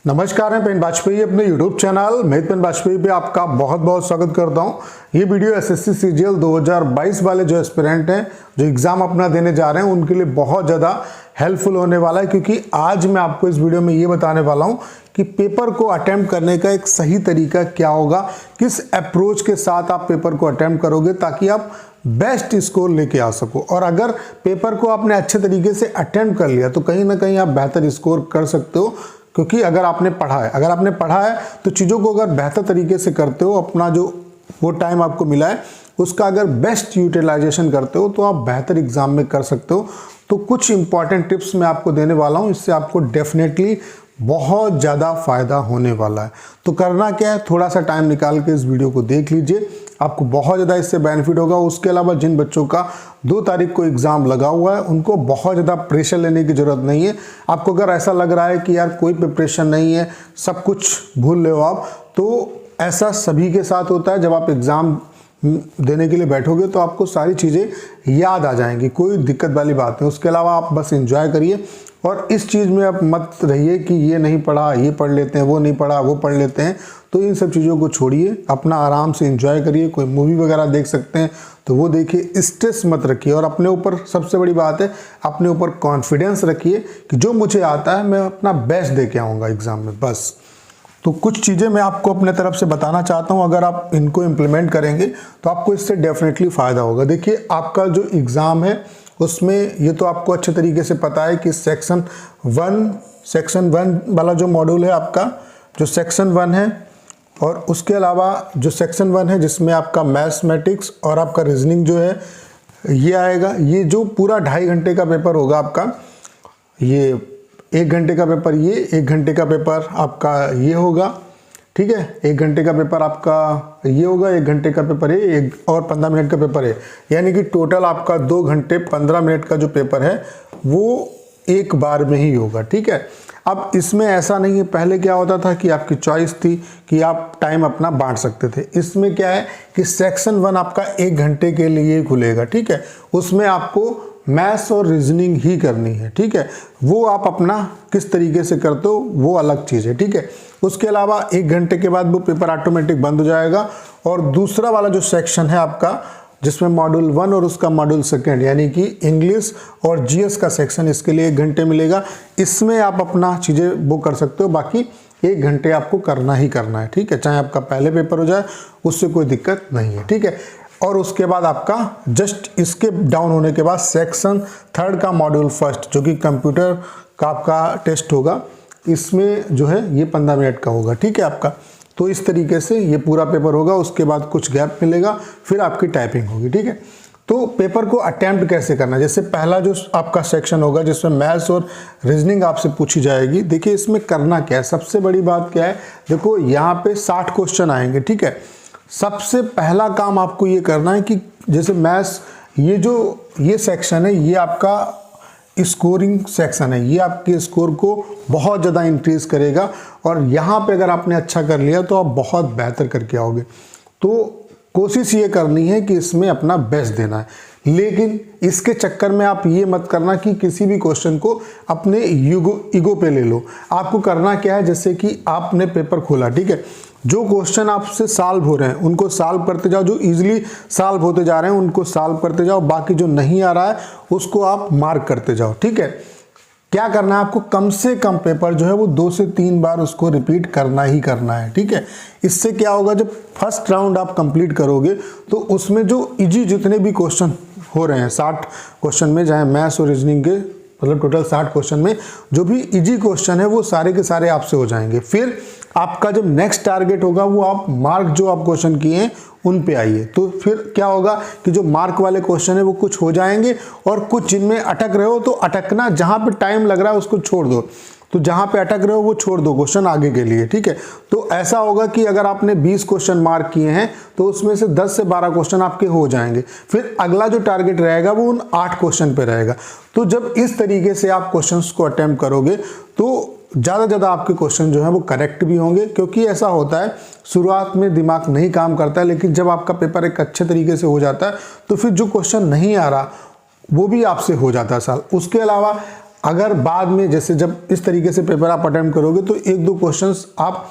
नमस्कार, मैं पेन बाजपेयी अपने YouTube चैनल मेद पेन बाजपेयी पे आपका बहुत बहुत स्वागत करता हूं। ये वीडियो एसएससी सीजीएल 2022 वाले जो एस्पिरेंट हैं जो एग्ज़ाम अपना देने जा रहे हैं उनके लिए बहुत ज़्यादा हेल्पफुल होने वाला है, क्योंकि आज मैं आपको इस वीडियो में ये बताने वाला हूं कि पेपर को अटेम्प्ट करने का एक सही तरीका क्या होगा, किस अप्रोच के साथ आप पेपर को अटेम्प्ट करोगे ताकि आप बेस्ट स्कोर लेके आ सको। और अगर पेपर को आपने अच्छे तरीके से अटेम्प्ट कर लिया तो कहीं ना कहीं आप बेहतर स्कोर कर सकते हो, क्योंकि अगर आपने पढ़ा है तो चीज़ों को अगर बेहतर तरीके से करते हो, अपना जो वो टाइम आपको मिला है उसका अगर बेस्ट यूटिलाइजेशन करते हो तो आप बेहतर एग्जाम में कर सकते हो। तो कुछ इंपॉर्टेंट टिप्स मैं आपको देने वाला हूँ, इससे आपको डेफिनेटली बहुत ज़्यादा फ़ायदा होने वाला है। तो करना क्या है, थोड़ा सा टाइम निकाल के इस वीडियो को देख लीजिए, आपको बहुत ज़्यादा इससे बेनिफिट होगा। उसके अलावा जिन बच्चों का 2 तारीख को एग्ज़ाम लगा हुआ है उनको बहुत ज़्यादा प्रेशर लेने की ज़रूरत नहीं है। आपको अगर ऐसा लग रहा है कि यार कोई प्रिपरेशन नहीं है, सब कुछ भूल रहे हो आप, तो ऐसा सभी के साथ होता है। जब आप एग्ज़ाम देने के लिए बैठोगे तो आपको सारी चीज़ें याद आ जाएंगी, कोई दिक्कत वाली बात नहीं। उसके अलावा आप बस एंजॉय करिए और इस चीज़ में आप मत रहिए कि ये नहीं पढ़ा ये पढ़ लेते हैं, वो नहीं पढ़ा वो पढ़ लेते हैं। तो इन सब चीज़ों को छोड़िए, अपना आराम से एंजॉय करिए। कोई मूवी वगैरह देख सकते हैं तो वो देखिए, स्ट्रेस मत रखिए और अपने ऊपर सबसे बड़ी बात है अपने ऊपर कॉन्फिडेंस रखिए कि जो मुझे आता है मैं अपना बेस्ट दे के आऊँगा एग्ज़ाम में। बस तो कुछ चीज़ें मैं आपको अपने तरफ से बताना चाहता हूं, अगर आप इनको इम्प्लीमेंट करेंगे तो आपको इससे डेफिनेटली फ़ायदा होगा। देखिए, आपका जो एग्ज़ाम है उसमें ये तो आपको अच्छे तरीके से पता है कि सेक्शन वन वाला जो मॉड्यूल है आपका, जो सेक्शन 1 है, और उसके अलावा जो सेक्शन 1 है जिसमें आपका मैथमेटिक्स और आपका रीजनिंग जो है ये आएगा। ये जो पूरा 2.5 घंटे का पेपर होगा आपका, ये 1 घंटे का पेपर, ये 1 घंटे का पेपर आपका ये होगा, ठीक है। 1 घंटे का पेपर आपका ये होगा, 1 घंटे का पेपर है, एक और 15 मिनट का पेपर है, यानी कि टोटल आपका 2 घंटे 15 मिनट का जो पेपर है वो एक बार में ही होगा, ठीक है। अब इसमें ऐसा नहीं है, पहले क्या होता था कि आपकी चॉइस थी कि आप टाइम अपना बांट सकते थे। इसमें क्या है कि सेक्शन 1 आपका 1 घंटे के लिए खुलेगा, ठीक है। उसमें आपको मैथ्स और रीजनिंग ही करनी है, ठीक है। वो आप अपना किस तरीके से करते हो वो अलग चीज़ है, ठीक है। उसके अलावा 1 घंटे के बाद वो पेपर ऑटोमेटिक बंद हो जाएगा और दूसरा वाला जो सेक्शन है आपका जिसमें मॉड्यूल 1 और उसका मॉड्यूल 2 यानी कि इंग्लिश और जीएस का सेक्शन, इसके लिए 1 घंटे मिलेगा। इसमें आप अपना चीज़ें वो कर सकते हो, बाकी 1 घंटे आपको करना ही करना है, ठीक है। चाहे आपका पहले पेपर हो जाए उससे कोई दिक्कत नहीं है, ठीक है। और उसके बाद आपका जस्ट इसके डाउन होने के बाद सेक्शन 3 का मॉड्यूल 1 जो कि कंप्यूटर का आपका टेस्ट होगा, इसमें जो है ये 15 मिनट का होगा, ठीक है आपका। तो इस तरीके से ये पूरा पेपर होगा, उसके बाद कुछ गैप मिलेगा, फिर आपकी टाइपिंग होगी, ठीक है। तो पेपर को अटेम्प्ट कैसे करना, जैसे पहला जो आपका सेक्शन होगा जिसमें मैथ्स और रीजनिंग आपसे पूछी जाएगी। देखिए इसमें करना क्या है, सबसे बड़ी बात क्या है, देखो यहाँ पे 60 क्वेश्चन आएंगे, ठीक है। सबसे पहला काम आपको ये करना है कि जैसे मैथ्स ये सेक्शन है, ये आपका स्कोरिंग सेक्शन है, ये आपके स्कोर को बहुत ज़्यादा इंक्रीज करेगा और यहाँ पे अगर आपने अच्छा कर लिया तो आप बहुत बेहतर करके आओगे। तो कोशिश ये करनी है कि इसमें अपना बेस्ट देना है, लेकिन इसके चक्कर में आप ये मत करना कि किसी भी क्वेश्चन को अपने ईगो पे ले लो। आपको करना क्या है, जैसे कि आपने पेपर खोला, ठीक है, जो क्वेश्चन आपसे सॉल्व हो रहे हैं उनको सॉल्व करते जाओ, जो इजीली सॉल्व होते जा रहे हैं उनको सॉल्व करते जाओ, बाकी जो नहीं आ रहा है उसको आप मार्क करते जाओ, ठीक है। क्या करना है आपको, कम से कम पेपर जो है वो 2 से 3 बार उसको रिपीट करना ही करना है, ठीक है। इससे क्या होगा, जब फर्स्ट राउंड आप कंप्लीट करोगे तो उसमें जो इजी जितने भी क्वेश्चन हो रहे हैं 60 क्वेश्चन में, चाहे मैथ्स और रीजनिंग के मतलब टोटल 60 क्वेश्चन में जो भी इजी क्वेश्चन है वो सारे के सारे आपसे हो जाएंगे। फिर आपका जब नेक्स्ट टारगेट होगा वो आप मार्क जो आप क्वेश्चन किए हैं उन पे आइए। तो फिर क्या होगा कि जो मार्क वाले क्वेश्चन है वो कुछ हो जाएंगे और कुछ जिनमें अटक रहे हो तो अटकना, जहां पे टाइम लग रहा है उसको छोड़ दो, तो जहां पे अटक रहे हो वो छोड़ दो क्वेश्चन आगे के लिए, ठीक है। तो ऐसा होगा कि अगर आपने 20 क्वेश्चन मार्क किए हैं तो उसमें से 10 से 12 क्वेश्चन आपके हो जाएंगे। फिर अगला जो टारगेट रहेगा वो उन 8 क्वेश्चन पे रहेगा। तो जब इस तरीके से आप क्वेश्चंस को अटेम्प्ट करोगे तो ज़्यादा आपके क्वेश्चन जो है वो करेक्ट भी होंगे, क्योंकि ऐसा होता है शुरुआत में दिमाग नहीं काम करता है, लेकिन जब आपका पेपर एक अच्छे तरीके से हो जाता है तो फिर जो क्वेश्चन नहीं आ रहा वो भी आपसे हो जाता है सॉल्व। उसके अलावा अगर बाद में जैसे जब इस तरीके से पेपर आप अटेम्प्ट करोगे तो एक दो क्वेश्चंस आप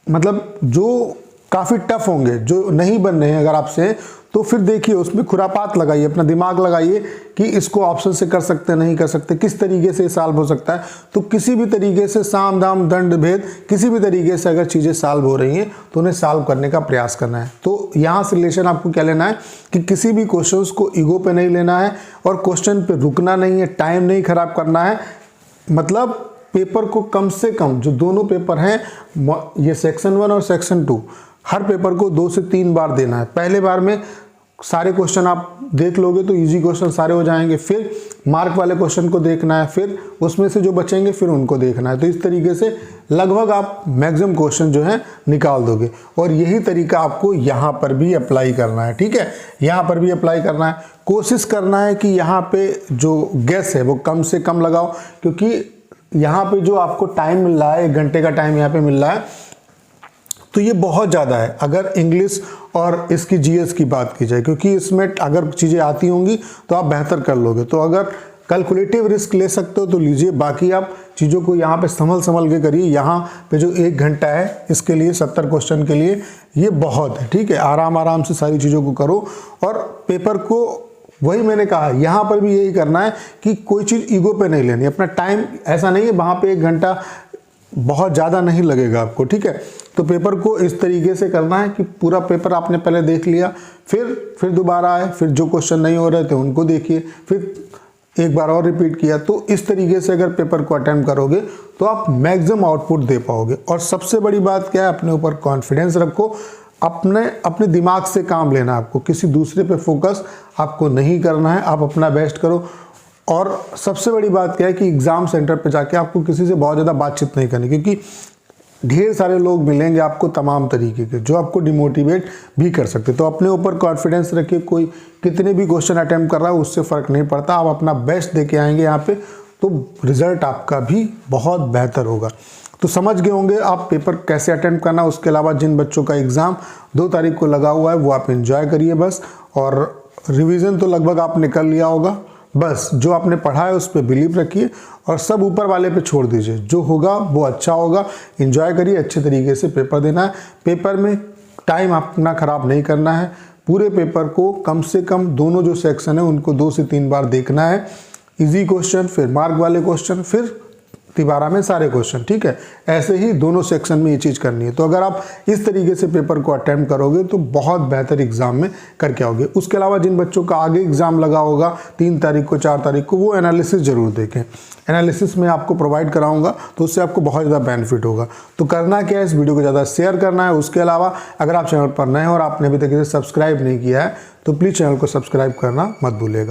मतलब जो काफ़ी टफ होंगे, जो नहीं बन रहे हैं अगर आपसे, तो फिर देखिए उसमें खुरापात लगाइए, अपना दिमाग लगाइए कि इसको ऑप्शन से कर सकते नहीं कर सकते, किस तरीके से सॉल्व हो सकता है। तो किसी भी तरीके से साम दाम दंड भेद किसी भी तरीके से अगर चीज़ें सॉल्व हो रही हैं तो उन्हें सॉल्व करने का प्रयास करना है। तो यहाँ से रिलेशन आपको क्या लेना है कि किसी भी क्वेश्चन को ईगो पे नहीं लेना है और क्वेश्चन पे रुकना नहीं है, टाइम नहीं खराब करना है। मतलब पेपर को कम से कम, जो दोनों पेपर हैं ये सेक्शन 1 और सेक्शन 2, हर पेपर को 2 से 3 बार देना है। पहले बार में सारे क्वेश्चन आप देख लोगे तो इजी क्वेश्चन सारे हो जाएंगे, फिर मार्क वाले क्वेश्चन को देखना है, फिर उसमें से जो बचेंगे फिर उनको देखना है। तो इस तरीके से लगभग आप मैक्सिमम क्वेश्चन जो है निकाल दोगे और यही तरीका आपको यहाँ पर भी अप्लाई करना है। ठीक है, यहाँ पर भी अप्लाई करना है। कोशिश करना है कि यहाँ पे जो गेस है वो कम से कम लगाओ, क्योंकि यहाँ पे जो आपको टाइम मिल रहा है 1 घंटे का टाइम यहाँ पे मिल रहा है तो ये बहुत ज़्यादा है अगर इंग्लिश और इसकी जीएस की बात की जाए, क्योंकि इसमें अगर चीज़ें आती होंगी तो आप बेहतर कर लोगे। तो अगर कैलकुलेटिव रिस्क ले सकते हो तो लीजिए, बाकी आप चीज़ों को यहाँ पे संभल के करिए। यहाँ पे जो 1 घंटा है इसके लिए 70 क्वेश्चन के लिए ये बहुत है। ठीक है, आराम से सारी चीज़ों को करो और पेपर को, वही मैंने कहा यहाँ पर भी यही करना है कि कोई चीज़ ईगो पे नहीं लेनी। अपना टाइम ऐसा नहीं है वहाँ पे 1 घंटा बहुत ज़्यादा नहीं लगेगा आपको। ठीक है, तो पेपर को इस तरीके से करना है कि पूरा पेपर आपने पहले देख लिया, फिर दोबारा आए, फिर जो क्वेश्चन नहीं हो रहे थे उनको देखिए, फिर एक बार और रिपीट किया। तो इस तरीके से अगर पेपर को अटेम्प्ट करोगे तो आप मैक्सिमम आउटपुट दे पाओगे। और सबसे बड़ी बात क्या है, अपने ऊपर कॉन्फिडेंस रखो, अपने दिमाग से काम लेना, आपको किसी दूसरे पे फोकस आपको नहीं करना है, आप अपना बेस्ट करो। और सबसे बड़ी बात क्या है कि एग्ज़ाम सेंटर पे जाके आपको किसी से बहुत ज़्यादा बातचीत नहीं करनी, क्योंकि ढेर सारे लोग मिलेंगे आपको तमाम तरीके के जो आपको डिमोटिवेट भी कर सकते। तो अपने ऊपर कॉन्फिडेंस रखिए, कोई कितने भी क्वेश्चन अटेम्प्ट कर रहा है उससे फ़र्क नहीं पड़ता, आप अपना बेस्ट दे के आएंगे यहाँ पे तो रिज़ल्ट आपका भी बहुत बेहतर होगा। तो समझ गए होंगे आप पेपर कैसे अटेम्प्ट करना। उसके अलावा जिन बच्चों का एग्ज़ाम 2 तारीख को लगा हुआ है वो आप एंजॉय करिए बस, और रिवीजन तो लगभग आपने कर लिया होगा। बस जो आपने पढ़ा है उस पर बिलीव रखिए और सब ऊपर वाले पे छोड़ दीजिए, जो होगा वो अच्छा होगा। एंजॉय करिए, अच्छे तरीके से पेपर देना है। पेपर में टाइम अपना ख़राब नहीं करना है। पूरे पेपर को कम से कम दोनों जो सेक्शन है उनको 2 से 3 बार देखना है। इजी क्वेश्चन, फिर मार्क वाले क्वेश्चन, फिर तिबारा में सारे क्वेश्चन। ठीक है, ऐसे ही दोनों सेक्शन में ये चीज़ करनी है। तो अगर आप इस तरीके से पेपर को अटेम्प्ट करोगे तो बहुत बेहतर एग्जाम में करके आओगे। उसके अलावा जिन बच्चों का आगे एग्जाम लगा होगा 3 तारीख को 4 तारीख को, वो एनालिसिस जरूर देखें। एनालिसिस में आपको प्रोवाइड कराऊंगा तो उससे आपको बहुत ज़्यादा बेनिफिट होगा। तो करना क्या है, इस वीडियो को ज़्यादा शेयर करना है। उसके अलावा अगर आप चैनल पर नए हैं और आपने अभी तक इसे सब्सक्राइब नहीं किया है तो प्लीज़ चैनल को सब्सक्राइब करना मत भूलिएगा।